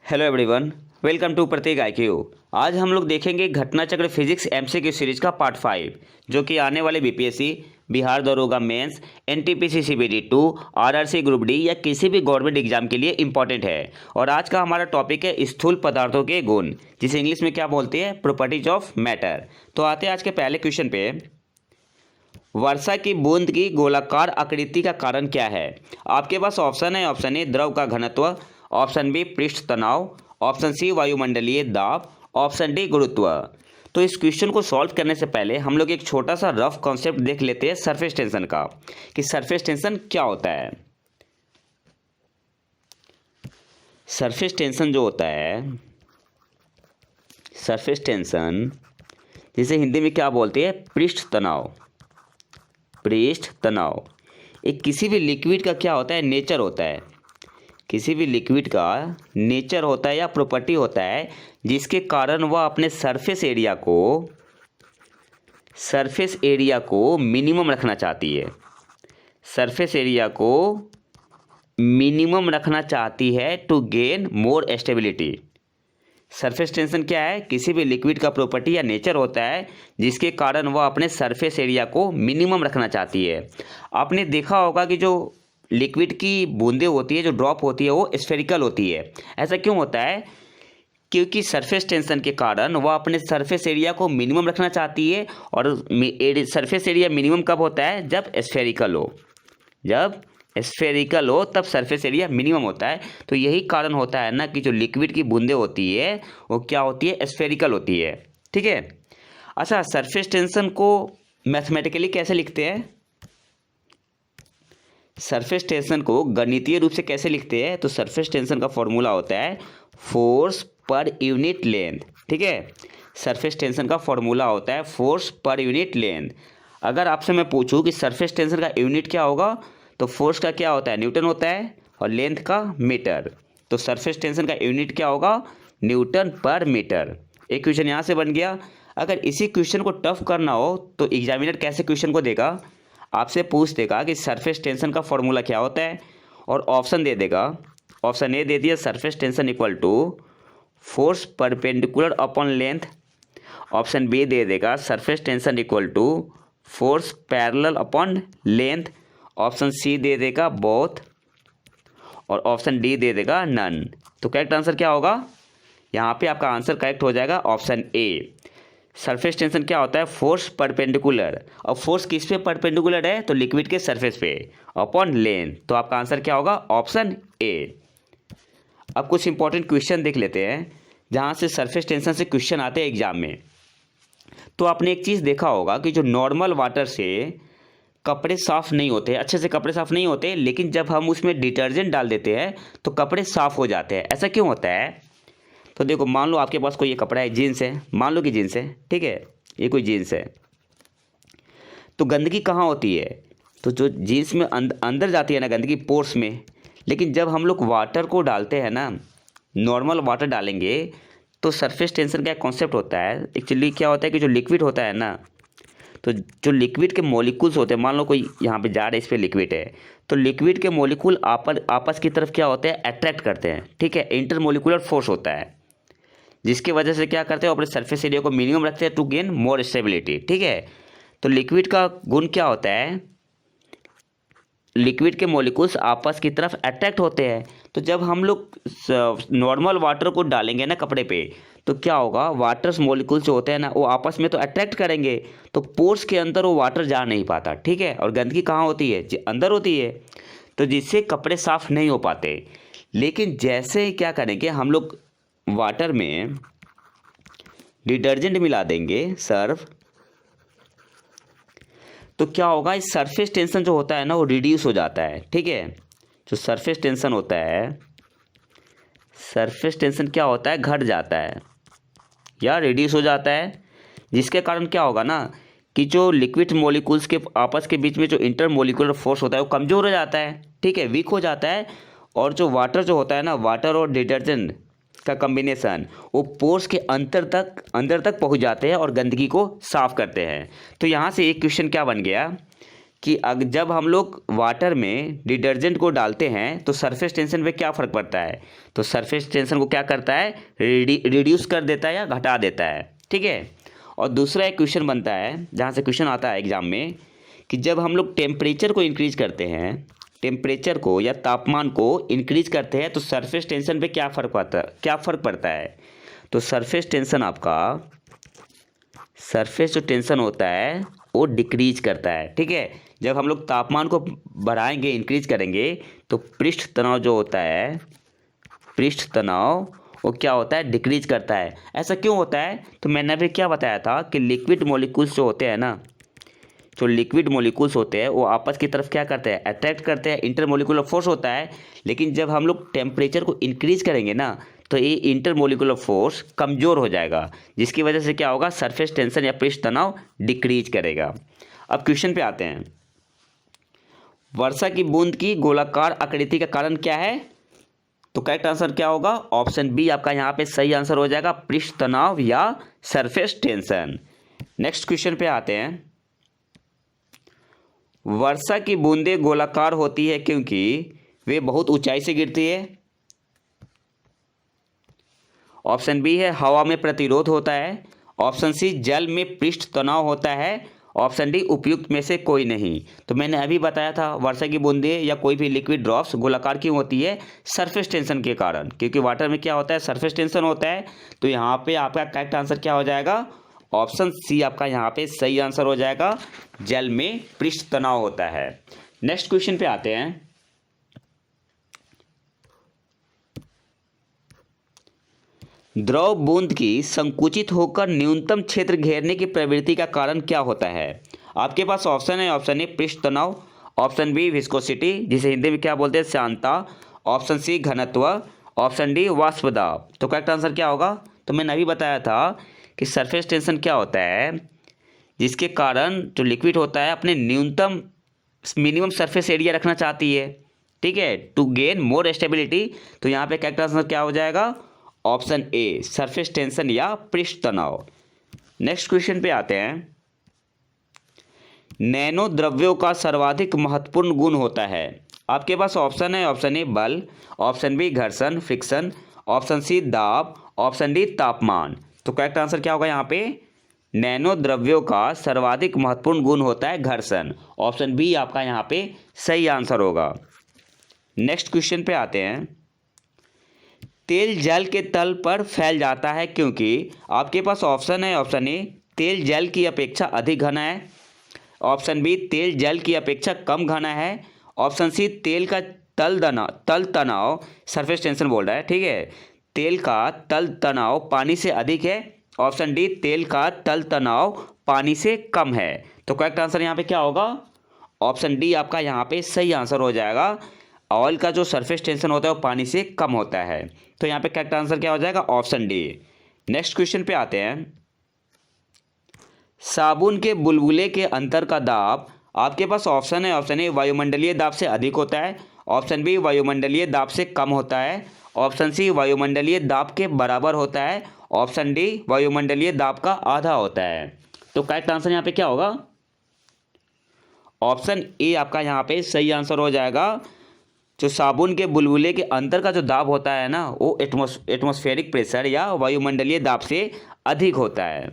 Hello everyone, welcome to Prateek IQ. आज हम लोग देखेंगे घटना चक्र फिजिक्स एमसीक्यू सीरीज का पार्ट 5, जो कि आने वाले बीपीएससी, बिहार दरोगा mains, NTPC CBD 2, RRC group D या किसी भी गवर्नमेंट एग्जाम के लिए इंपॉर्टेंट है। और आज का हमारा टॉपिक है स्थूल पदार्थों के गुण, जिसे इंग्लिश में क्या बोलते हैं, प्रॉपर्टीज ऑफ मैटर। तो आते हैं आज के पहले क्वेश्चन पे। वर्षा की बूंद की गोलाकार आकृति का कारण क्या है? आपके पास ऑप्शन है। ऑप्शन ए द्रव का घनत्व, ऑप्शन बी पृष्ठ तनाव, ऑप्शन सी वायुमंडलीय दाब, ऑप्शन डी गुरुत्व। तो इस क्वेश्चन को सॉल्व करने से पहले हम लोग एक छोटा सा रफ कॉन्सेप्ट देख लेते हैं सरफेस टेंशन का, कि सरफेस टेंशन क्या होता है। सरफेस टेंशन जो होता है, सरफेस टेंशन जिसे हिंदी में क्या बोलते हैं, पृष्ठ तनाव। पृष्ठ तनाव एक किसी भी लिक्विड का क्या होता है, नेचर होता है। किसी भी लिक्विड का नेचर होता है या प्रॉपर्टी होता है, जिसके कारण वह अपने सरफेस एरिया को मिनिमम रखना चाहती है। सरफेस एरिया को मिनिमम रखना चाहती है to gain more stability. Surface tension क्या है? किसी भी लिक्विड का प्रॉपर्टी या नेचर होता है, जिसके कारण वह अपने सरफेस एरिया को मिनिमम रखना चाहती है। आपने देखा होगा कि जो लिक्विड की बूंदें होती है, जो ड्रॉप होती है, वो स्फेरिकल होती है। ऐसा क्यों होता है? क्योंकि सरफेस टेंशन के कारण वह अपने सरफेस एरिया को मिनिमम रखना चाहती है। और सरफेस एरिया मिनिमम कब होता है? जब स्फेरिकल हो। जब स्फेरिकल हो तब सरफेस एरिया मिनिमम होता है। तो यही कारण होता है ना कि जो लिक्विड की बूंदें होती है वो क्या होती है, स्फेरिकल होती है। ठीक है। अच्छा, सरफेस टेंशन को मैथमेटिकली कैसे लिखते हैं? सरफेस टेंशन को गणितीय रूप से कैसे लिखते हैं? तो सरफेस टेंशन का फॉर्मूला होता है फोर्स पर यूनिट लेंथ। ठीक है। सरफेस टेंशन का फॉर्मूला होता है फोर्स पर यूनिट लेंथ। अगर आपसे मैं पूछूं कि सरफेस टेंशन का यूनिट क्या होगा, तो फोर्स का क्या होता है, न्यूटन होता है, और लेंथ का मीटर। तो सरफेस टेंशन का यूनिट क्या होगा, न्यूटन पर मीटर। एक क्वेश्चन यहाँ से बन गया। अगर इसी क्वेश्चन को टफ करना हो तो एग्जामिनर कैसे क्वेश्चन को देगा, आपसे पूछ देगा कि सरफेस टेंशन का फॉर्मूला क्या होता है, और ऑप्शन दे देगा। ऑप्शन ए दे दिया, surface tension equal to force perpendicular upon length. Option B दे देगा, surface tension equal to force parallel upon length. Option C दे देगा बोथ, और ऑप्शन डी दे देगा नन। तो करेक्ट आंसर क्या होगा? यहाँ पे आपका आंसर करेक्ट हो जाएगा ऑप्शन ए। सरफेस टेंशन क्या होता है, फोर्स परपेंडिकुलर। और फोर्स किस पे परपेंडिकुलर है? तो लिक्विड के सरफेस पे, अपॉन लेंथ। तो आपका आंसर क्या होगा? Option A. अब कुछ इंपॉर्टेंट क्वेश्चन देख लेते हैं, जहाँ से सरफेस टेंशन से क्वेश्चन आते हैं एग्जाम में। तो आपने एक चीज़ देखा होगा कि जो नॉर्मल वाटर से कपड़े साफ़ नहीं होते, अच्छे से कपड़े साफ़ नहीं होते, लेकिन जब हम उसमें डिटर्जेंट डाल देते हैं तो कपड़े साफ़ हो जाते हैं। ऐसा क्यों होता है? तो देखो, मान लो आपके पास कोई ये कपड़ा है, जीन्स है, मान लो कि जीन्स है, ठीक है, ये कोई जीन्स है। तो गंदगी कहाँ होती है? तो जो जीन्स में अंदर जाती है ना गंदगी, पोर्स में। लेकिन जब हम लोग वाटर को डालते हैं ना, नॉर्मल वाटर डालेंगे, तो सरफेस टेंशन का कॉन्सेप्ट होता है। एक्चुअली क्या होता है कि जो लिक्विड होता है ना, तो जो लिक्विड के मॉलिक्यूल्स होते हैं, मान लो कोई यहाँ पे जार है, इस पर लिक्विड है, तो लिक्विड के मॉलिक्यूल आपस की तरफ क्या होते हैं, अट्रैक्ट करते हैं। ठीक है। इंटरमोलिकुलर फोर्स होता है, जिसकी वजह से क्या करते हैं, अपने सरफेस एरिया को मिनिमम रखते हैं टू गेन मोर स्टेबिलिटी। ठीक है। तो लिक्विड का गुण क्या होता है, लिक्विड के मॉलिक्यूल्स आपस की तरफ अट्रैक्ट होते हैं। तो जब हम लोग नॉर्मल वाटर को डालेंगे ना कपड़े पे, तो क्या होगा, वाटर मॉलिक्यूल्स जो होते हैं ना, वो आपस में तो अट्रैक्ट करेंगे, तो पोर्स के अंदर वो वाटर जा नहीं पाता। ठीक है। और गंदगी कहाँ होती है, अंदर होती है, तो जिससे कपड़े साफ नहीं हो पाते। लेकिन जैसे क्या करेंगे, हम लोग वाटर में डिटर्जेंट मिला देंगे, सर्फ, तो क्या होगा, इस सरफेस टेंशन जो होता है ना, वो रिड्यूस हो जाता है। ठीक है। जो सरफेस टेंशन होता है, सरफेस टेंशन क्या होता है, घट जाता है या रिड्यूस हो जाता है, जिसके कारण क्या होगा ना, कि जो लिक्विड मॉलिक्यूल्स के आपस के बीच में जो इंटरमोलिकुलर फोर्स होता है, वो कमज़ोर हो जाता है। ठीक है, वीक हो जाता है। और जो वाटर जो होता है ना, वाटर और डिटर्जेंट का कम्बिनेशन, वो पोर्स के अंदर तक पहुंच जाते हैं और गंदगी को साफ करते हैं। तो यहाँ से एक क्वेश्चन क्या बन गया कि जब हम लोग वाटर में डिटर्जेंट को डालते हैं तो सरफेस टेंशन पे क्या फ़र्क पड़ता है। तो सरफेस टेंशन को क्या करता है, रिड्यूस कर देता है या घटा देता है, ठीक है। और दूसरा एक क्वेश्चन बनता है जहाँ से क्वेश्चन आता है एग्जाम में कि जब हम लोग टेम्परेचर को इंक्रीज करते हैं, टेम्परेचर को या तापमान को इंक्रीज करते हैं तो सरफेस टेंशन पे क्या फ़र्क पड़ता है। तो सरफेस टेंशन आपका, सरफेस जो टेंशन होता है वो डिक्रीज करता है, ठीक है। जब हम लोग तापमान को बढ़ाएंगे, इंक्रीज करेंगे तो पृष्ठ तनाव जो होता है, पृष्ठ तनाव वो क्या होता है, डिक्रीज करता है। ऐसा क्यों होता है, तो मैंने अभी क्या बताया था कि लिक्विड मॉलिक्यूल्स जो होते हैं ना, जो लिक्विड मॉलिक्यूल्स होते हैं वो आपस की तरफ क्या करते हैं, अट्रैक्ट करते हैं, इंटरमोलिकुलर फोर्स होता है। लेकिन जब हम लोग टेम्परेचर को इंक्रीज करेंगे ना तो ये इंटरमोलिकुलर फोर्स कमज़ोर हो जाएगा, जिसकी वजह से क्या होगा, सरफेस टेंशन या पृष्ठ तनाव डिक्रीज करेगा। अब क्वेश्चन पे आते हैं, वर्षा की बूंद की गोलाकार आकृति का कारण क्या है। तो करेक्ट आंसर क्या होगा, ऑप्शन बी आपका यहाँ पे सही आंसर हो जाएगा, पृष्ठ तनाव या सरफेस टेंशन। नेक्स्ट क्वेश्चन पे आते हैं, वर्षा की बूंदें गोलाकार होती है क्योंकि वे बहुत ऊंचाई से गिरती है। ऑप्शन बी है हवा में प्रतिरोध होता है। ऑप्शन सी जल में पृष्ठ तनाव होता है। ऑप्शन डी उपयुक्त में से कोई नहीं। तो मैंने अभी बताया था वर्षा की बूंदें या कोई भी लिक्विड ड्रॉप्स गोलाकार क्यों होती है, सरफेस टेंशन के कारण, क्योंकि वाटर में क्या होता है, सरफेस टेंशन होता है। तो यहाँ पे आपका करेक्ट आंसर क्या हो जाएगा, ऑप्शन सी आपका यहाँ पे सही आंसर हो जाएगा, जल में पृष्ठ तनाव होता है। नेक्स्ट क्वेश्चन पे आते हैं, द्रव बूंद की संकुचित होकर न्यूनतम क्षेत्र घेरने की प्रवृत्ति का कारण क्या होता है। आपके पास ऑप्शन है, ऑप्शन ए पृष्ठ तनाव, ऑप्शन बी विस्कोसिटी जिसे हिंदी में क्या बोलते हैं, श्यानता, ऑप्शन सी घनत्व, ऑप्शन डी वाष्प दाब। तो करेक्ट आंसर क्या होगा, तो मैंने अभी बताया था कि सरफेस टेंशन क्या होता है, जिसके कारण जो लिक्विड होता है अपने न्यूनतम मिनिमम सरफेस एरिया रखना चाहती है, ठीक है, टू गेन मोर स्टेबिलिटी। तो यहाँ पे करेक्ट आंसर क्या हो जाएगा, ऑप्शन ए सरफेस टेंशन या पृष्ठ तनाव। नेक्स्ट क्वेश्चन पे आते हैं, नैनो द्रव्यों का सर्वाधिक महत्वपूर्ण गुण होता है। आपके पास ऑप्शन है, ऑप्शन ए बल, ऑप्शन बी घर्षण फ्रिक्शन, ऑप्शन सी दाब, ऑप्शन डी तापमान। तो करेक्ट आंसर क्या होगा यहाँ पे, नैनो द्रव्यों का सर्वाधिक महत्वपूर्ण गुण होता है घर्षण। ऑप्शन बी आपका यहाँ पे सही आंसर होगा। नेक्स्ट क्वेश्चन पे आते हैं, तेल जल के तल पर फैल जाता है क्योंकि आपके पास ऑप्शन है, ऑप्शन ए तेल जल की अपेक्षा अधिक घना है, ऑप्शन बी तेल जल की अपेक्षा कम घना है, ऑप्शन सी तेल का तल तनाव सरफेस टेंशन बोल रहा है, ठीक है, तेल का तल तनाव पानी से अधिक है, ऑप्शन डी तेल का तल तनाव पानी से कम है। तो करेक्ट आंसर यहाँ पे क्या होगा, ऑप्शन डी आपका यहाँ पे सही आंसर हो जाएगा, ऑयल का जो सरफेस टेंशन होता है वो पानी से कम होता है। तो यहाँ पे करेक्ट आंसर क्या हो जाएगा, ऑप्शन डी। नेक्स्ट क्वेश्चन पे आते हैं, साबुन के बुलबुले के अंतर का दाब, आपके पास ऑप्शन है, ऑप्शन ए वायुमंडलीय दाब से अधिक होता है, ऑप्शन बी वायुमंडलीय दाब से कम होता है, ऑप्शन सी वायुमंडलीय दाब के बराबर होता है, ऑप्शन डी वायुमंडलीय दाब का आधा होता है। तो करेक्ट आंसर यहाँ पे क्या होगा, ऑप्शन ए आपका यहाँ पे सही आंसर हो जाएगा। जो साबुन के बुलबुले के अंदर का जो दाब होता है ना वो एटमॉस्फेरिक प्रेशर या वायुमंडलीय दाब से अधिक होता है।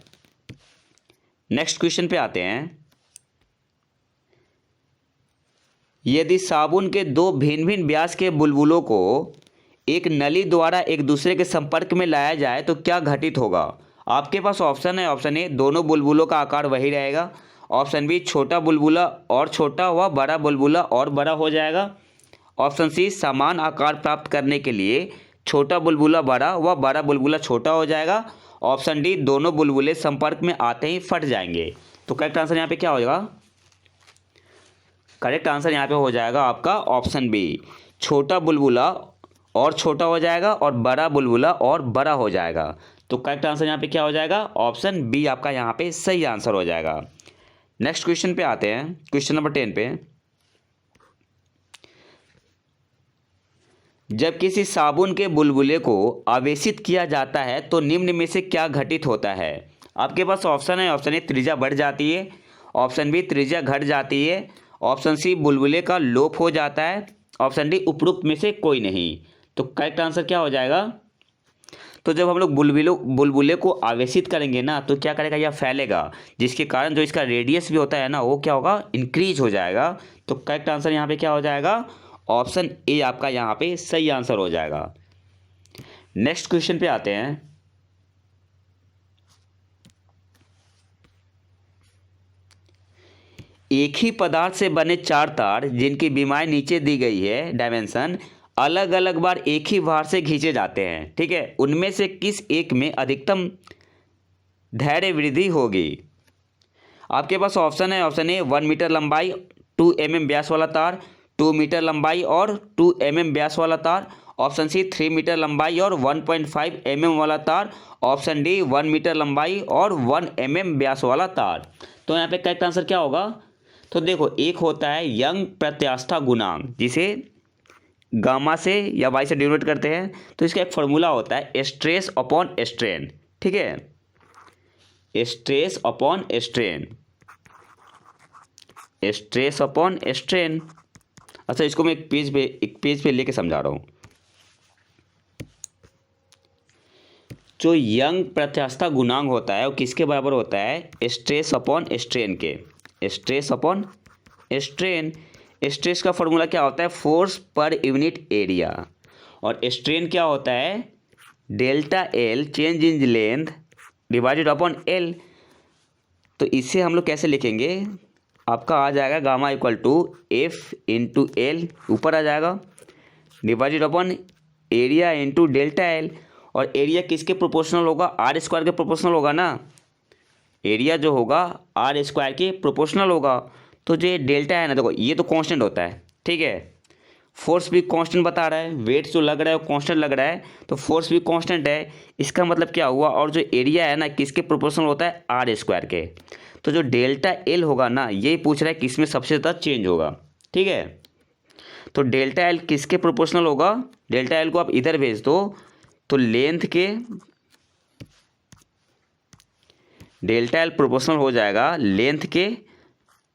नेक्स्ट क्वेश्चन पे आते हैं, यदि साबुन के दो भिन्न भिन्न व्यास के बुलबुलों को एक नली द्वारा एक दूसरे के संपर्क में लाया जाए तो क्या घटित होगा। आपके पास ऑप्शन है, ऑप्शन ए दोनों बुलबुलों का आकार वही रहेगा, ऑप्शन बी छोटा बुलबुला और छोटा व बड़ा बुलबुला और बड़ा हो जाएगा, ऑप्शन सी समान आकार प्राप्त करने के लिए छोटा बुलबुला बड़ा व बड़ा बुलबुला छोटा हो जाएगा, ऑप्शन डी दोनों बुलबुले संपर्क में आते ही फट जाएंगे। तो करेक्ट आंसर यहाँ पे क्या हो जाएगा, करेक्ट आंसर यहाँ पे हो जाएगा आपका ऑप्शन बी, छोटा बुलबुला और छोटा हो जाएगा और बड़ा बुलबुला और बड़ा हो जाएगा। तो करेक्ट आंसर यहाँ पे क्या हो जाएगा, ऑप्शन बी आपका यहाँ पे सही आंसर हो जाएगा। नेक्स्ट क्वेश्चन पे आते हैं, क्वेश्चन नंबर 10 पे, जब किसी साबुन के बुलबुले को आवेशित किया जाता है तो निम्न में से क्या घटित होता है। आपके पास ऑप्शन है, ऑप्शन ए त्रिज्या बढ़ जाती है, ऑप्शन बी त्रिज्या घट जाती है, ऑप्शन सी बुलबुले का लोप हो जाता है, ऑप्शन डी उपरोक्त में से कोई नहीं। तो करेक्ट आंसर क्या हो जाएगा? तो जब हम लोग बुलबुले को आवेशित करेंगे ना तो क्या करेगा, यह फैलेगा, जिसके कारण जो इसका रेडियस भी होता है ना वो क्या होगा, इंक्रीज हो जाएगा। तो करेक्ट आंसर यहाँ पे क्या हो जाएगा? ऑप्शन ए आपका यहाँ पे सही आंसर हो जाएगा। नेक्स्ट क्वेश्चन पे आते हैं। एक ही पदार्थ से बने चार तार जिनकी बीमारी नीचे दी गई है डायमेंशन, अलग अलग बार एक ही भार से खींचे जाते हैं, ठीक है, उनमें से किस एक में अधिकतम धैर्य वृद्धि होगी? आपके पास ऑप्शन है, ऑप्शन ए 1 मीटर लंबाई 2 mm व्यास वाला तार, 2 मीटर लंबाई और 2 mm व्यास वाला तार, ऑप्शन सी 3 मीटर लंबाई और 1.5 mm वाला तार, ऑप्शन डी 1 मीटर लंबाई और 1 mm व्यास वाला तार। तो यहाँ पे करेक्ट आंसर क्या होगा? तो देखो, एक होता है यंग प्रत्यास्था गुणांक, जिसे गामा से या वाई से डिनोट करते हैं। तो इसका एक फॉर्मूला होता है स्ट्रेस अपॉन स्ट्रेन, ठीक है, stress upon strain, stress upon strain. अच्छा, इसको मैं एक पेज पे लेके समझा रहा हूँ। जो यंग प्रत्यास्था गुणांक होता है वो किसके बराबर होता है? स्ट्रेस अपॉन स्ट्रेन के, स्ट्रेस अपॉन स्ट्रेन। स्ट्रेस का फॉर्मूला क्या होता है? Force per unit area. और स्ट्रेन क्या होता है? Delta L change in length divided upon L. तो इसे हम लोग कैसे लिखेंगे? आपका आ जाएगा gamma equal to F into L, ऊपर आ जाएगा, divided upon area into delta L. और एरिया किसके प्रोपोर्शनल होगा? आर स्क्वायर के प्रोपोर्शनल होगा ना। एरिया जो होगा आर स्क्वायर के प्रोपोर्शनल होगा। तो जो डेल्टा है ना, देखो ये तो कांस्टेंट होता है, ठीक है, फोर्स भी कांस्टेंट बता रहा है, वेट जो लग रहा है वो कांस्टेंट लग रहा है, तो फोर्स भी कांस्टेंट है। इसका मतलब क्या हुआ? और जो एरिया है ना किसके प्रोपोर्शनल होता है? आर स्क्वायर के। तो जो डेल्टा एल होगा ना, यही पूछ रहा है किस में सबसे ज़्यादा चेंज होगा, ठीक है। तो डेल्टा एल किसके प्रोपोर्शनल होगा? डेल्टा एल को आप इधर भेज दो तो लेंथ के, डेल्टा एल प्रोपोर्शनल हो जाएगा लेंथ के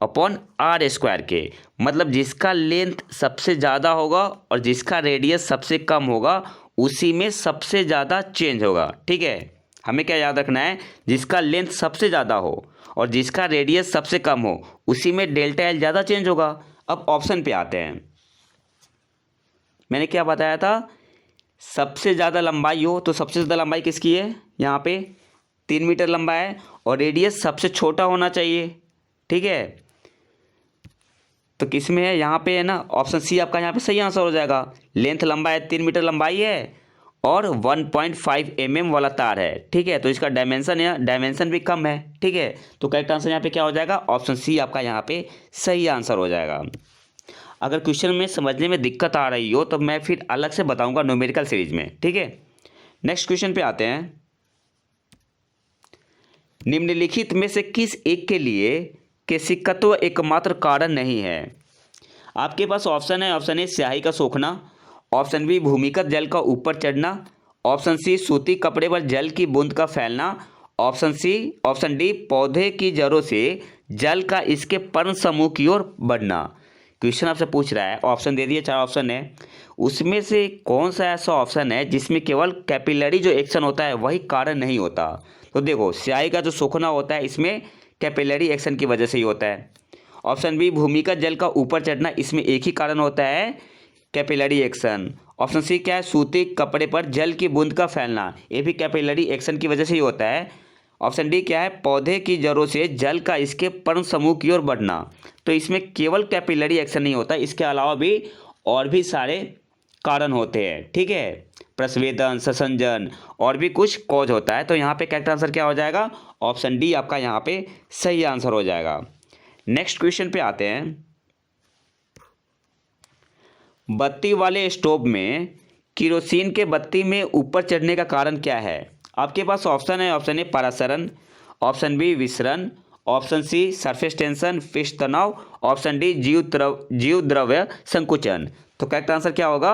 अपॉन आर स्क्वायर के। मतलब जिसका लेंथ सबसे ज़्यादा होगा और जिसका रेडियस सबसे कम होगा उसी में सबसे ज़्यादा चेंज होगा, ठीक है। हमें क्या याद रखना है? जिसका लेंथ सबसे ज़्यादा हो और जिसका रेडियस सबसे कम हो उसी में डेल्टा एल ज़्यादा चेंज होगा। अब ऑप्शन पे आते हैं। मैंने क्या बताया था? सबसे ज़्यादा लंबाई हो तो सबसे ज़्यादा लंबाई किसकी है? यहाँ पे 3 मीटर लंबा है और रेडियस सबसे छोटा होना चाहिए, ठीक है। तो किस में है? यहाँ पे है ना, ऑप्शन सी आपका यहाँ पे सही आंसर हो जाएगा। लेंथ लंबा है, 3 मीटर लंबाई है और 1.5 mm वाला तार है, ठीक है। तो इसका डायमेंशन भी कम है, ठीक है। तो करेक्ट आंसर यहाँ पे क्या हो जाएगा? ऑप्शन सी आपका यहाँ पे सही आंसर हो जाएगा। अगर क्वेश्चन में समझने में दिक्कत आ रही हो तो मैं फिर अलग से बताऊंगा न्यूमेरिकल सीरीज में, ठीक है। नेक्स्ट क्वेश्चन पे आते हैं। निम्नलिखित में से किस एक के लिए केशिकत्व एकमात्र कारण नहीं है? आपके पास ऑप्शन है, ऑप्शन ए स्याही का सोखना, ऑप्शन बी भूमिगत जल का ऊपर चढ़ना, ऑप्शन सी सूती कपड़े पर जल की बूंद का फैलना, ऑप्शन डी पौधे की जड़ों से जल का इसके पर्ण समूह की ओर बढ़ना। क्वेश्चन आपसे पूछ रहा है, ऑप्शन दे दिए, 4 ऑप्शन है, उसमें से कौन सा ऐसा ऑप्शन है जिसमें केवल कैपिलरी जो एक्शन होता है वही कारण नहीं होता? तो देखो, स्याही का जो सोखना होता है इसमें कैपिलरी एक्शन की वजह से ही होता है। ऑप्शन बी भूमिगत जल का ऊपर चढ़ना, इसमें एक ही कारण होता है, कैपिलरी एक्शन। ऑप्शन सी क्या है? सूती कपड़े पर जल की बूंद का फैलना, ये भी कैपिलरी एक्शन की वजह से ही होता है। ऑप्शन डी क्या है? पौधे की जड़ों से जल का इसके पर्ण समूह की ओर बढ़ना, तो इसमें केवल कैपिलरी एक्शन नहीं होता, इसके अलावा भी और भी सारे कारण होते हैं, ठीक है, प्रस्वेदन, संसंजन और भी कुछ कॉज होता है। तो यहाँ पे करेक्ट आंसर क्या हो जाएगा? ऑप्शन डी आपका यहाँ पे सही आंसर हो जाएगा। नेक्स्ट क्वेश्चन पे आते हैं। बत्ती वाले स्टोव में केरोसिन के बत्ती में ऊपर चढ़ने का कारण क्या है? आपके पास ऑप्शन है, ऑप्शन ए परासरण, ऑप्शन बी विसरण, ऑप्शन सी सरफेस टेंशन पृष्ठ तनाव, ऑप्शन डी जीव द्रव्य संकुचन। तो करेक्ट आंसर क्या होगा?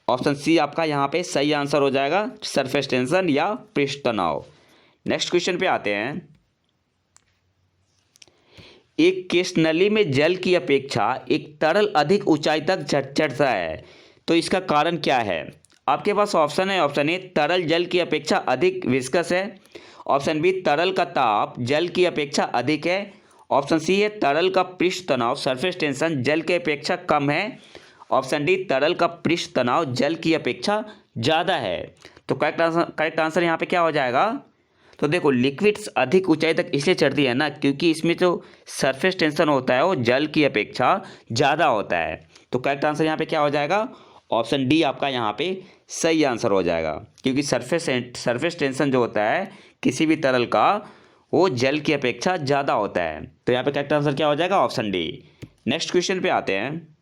ऑप्शन सी आपका यहाँ पे सही आंसर हो जाएगा, सरफेस टेंशन या पृष्ठ तनाव। नेक्स्ट क्वेश्चन पे आते हैं। एक केस नली में जल की अपेक्षा एक तरल अधिक ऊंचाई तक चढ़ता है, तो इसका कारण क्या है? आपके पास ऑप्शन है, ऑप्शन ए तरल जल की अपेक्षा अधिक विस्कस है, ऑप्शन बी तरल का ताप जल की अपेक्षा अधिक है, ऑप्शन सी है तरल का पृष्ठ तनाव सरफेस टेंशन जल की अपेक्षा कम है, ऑप्शन डी तरल का पृष्ठ तनाव जल की अपेक्षा ज़्यादा है। तो करेक्ट आंसर यहाँ पे क्या हो जाएगा? तो देखो, लिक्विड्स अधिक ऊंचाई तक इसलिए चढ़ती है ना, क्योंकि इसमें जो सरफेस टेंशन होता है वो जल की अपेक्षा ज़्यादा होता है। तो करेक्ट आंसर यहाँ पे क्या हो जाएगा? ऑप्शन डी आपका यहाँ पे सही आंसर हो जाएगा, क्योंकि सरफेस टेंशन जो होता है किसी भी तरल का वो जल की अपेक्षा ज़्यादा होता है। तो यहाँ पे करेक्ट आंसर क्या हो जाएगा? Option D. नेक्स्ट क्वेश्चन पे आते हैं।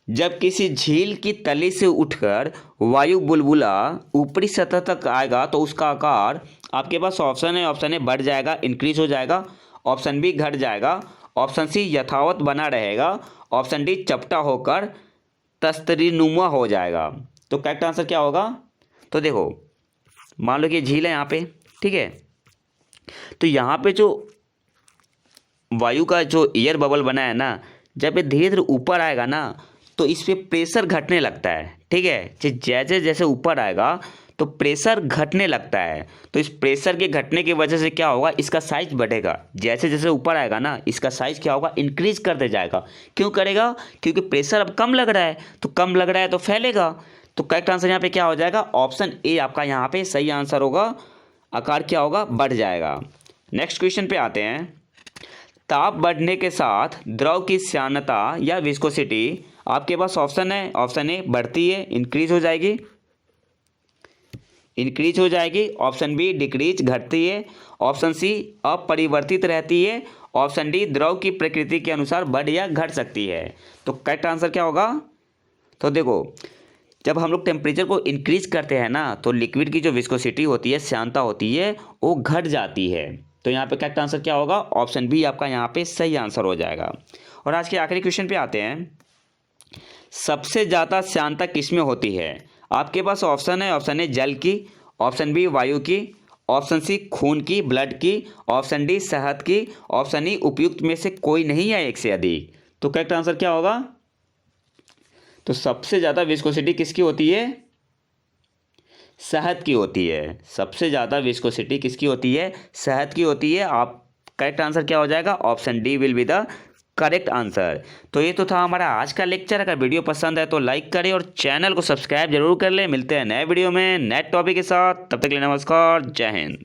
जब किसी झील की तली से उठकर वायु बुलबुला ऊपरी सतह तक आएगा तो उसका आकार, आपके पास ऑप्शन है, ऑप्शन ए बढ़ जाएगा, इंक्रीज हो जाएगा, ऑप्शन बी घट जाएगा, ऑप्शन सी यथावत बना रहेगा, ऑप्शन डी चपटा होकर तस्तरीनुमा हो जाएगा। तो करेक्ट आंसर क्या होगा? तो देखो, मान लो कि झील है यहाँ पे, ठीक है, तो यहाँ पे जो वायु का जो एयर बबल बना है ना, जब ये धीरे धीरे ऊपर आएगा ना तो इस पर प्रेशर घटने लगता है, ठीक है। जैसे जैसे ऊपर आएगा तो प्रेशर घटने लगता है, तो इस प्रेशर के घटने की वजह से क्या होगा? इसका साइज बढ़ेगा। जैसे जैसे ऊपर आएगा ना इसका साइज क्या होगा? इंक्रीज करते जाएगा। क्यों करेगा? क्योंकि प्रेशर अब कम लग रहा है, तो कम लग रहा है तो फैलेगा। तो करेक्ट आंसर यहाँ पे क्या हो जाएगा? ऑप्शन ए आपका यहाँ पे सही आंसर होगा। आकार क्या होगा? बढ़ जाएगा। नेक्स्ट क्वेश्चन पे आते हैं। ताप बढ़ने के साथ द्रव की श्यानता या विस्कोसिटी, आपके पास ऑप्शन है, ऑप्शन ए बढ़ती है, इंक्रीज हो जाएगी, इंक्रीज हो जाएगी, ऑप्शन बी डिक्रीज घटती है, ऑप्शन सी अपरिवर्तित रहती है, ऑप्शन डी द्रव की प्रकृति के अनुसार बढ़ या घट सकती है। तो करेक्ट आंसर क्या होगा? तो देखो, जब हम लोग टेम्परेचर को इंक्रीज करते हैं ना तो लिक्विड की जो विस्कोसिटी होती है, श्यानता होती है, वो घट जाती है। तो यहाँ पे करेक्ट आंसर क्या होगा? ऑप्शन बी आपका यहाँ पे सही आंसर हो जाएगा। और आज के आखिरी क्वेश्चन पे आते हैं। सबसे ज़्यादा श्यानता किसमें होती है? आपके पास ऑप्शन है, ऑप्शन ए जल की, ऑप्शन बी वायु की, ऑप्शन सी खून की, ब्लड की, ऑप्शन डी शहद की, ऑप्शन ई उपयुक्त में से कोई नहीं है एक से अधिक। तो करेक्ट आंसर क्या होगा? तो सबसे ज़्यादा विस्कोसिटी किसकी होती है? शहद की होती है। सबसे ज़्यादा विस्कोसिटी किसकी होती है? शहद की होती है। आप करेक्ट आंसर क्या हो जाएगा? Option D will be the correct answer. तो ये तो था हमारा आज का लेक्चर। अगर वीडियो पसंद है तो लाइक करें और चैनल को सब्सक्राइब जरूर कर लें। मिलते हैं नए वीडियो में नए टॉपिक के साथ। तब तक के लिए नमस्कार, जय हिंद।